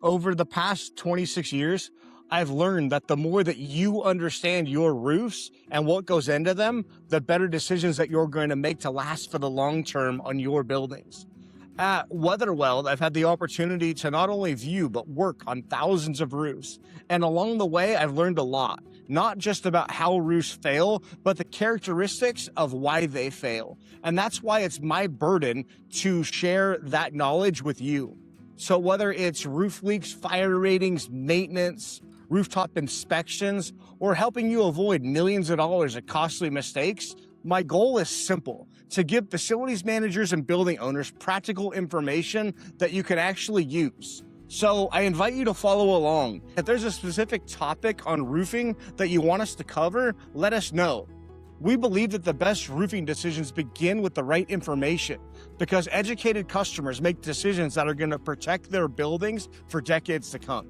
Over the past 26 years, I've learned that the more that you understand your roofs and what goes into them, the better decisions that you're going to make to last for the long term on your buildings. At WeatherWeld, I've had the opportunity to not only view, but work on thousands of roofs. And along the way, I've learned a lot, not just about how roofs fail, but the characteristics of why they fail. And that's why it's my burden to share that knowledge with you. So whether it's roof leaks, fire ratings, maintenance, rooftop inspections, or helping you avoid millions of dollars of costly mistakes, my goal is simple: to give facilities managers and building owners practical information that you can actually use. So I invite you to follow along. If there's a specific topic on roofing that you want us to cover, let us know. We believe that the best roofing decisions begin with the right information, because educated customers make decisions that are going to protect their buildings for decades to come.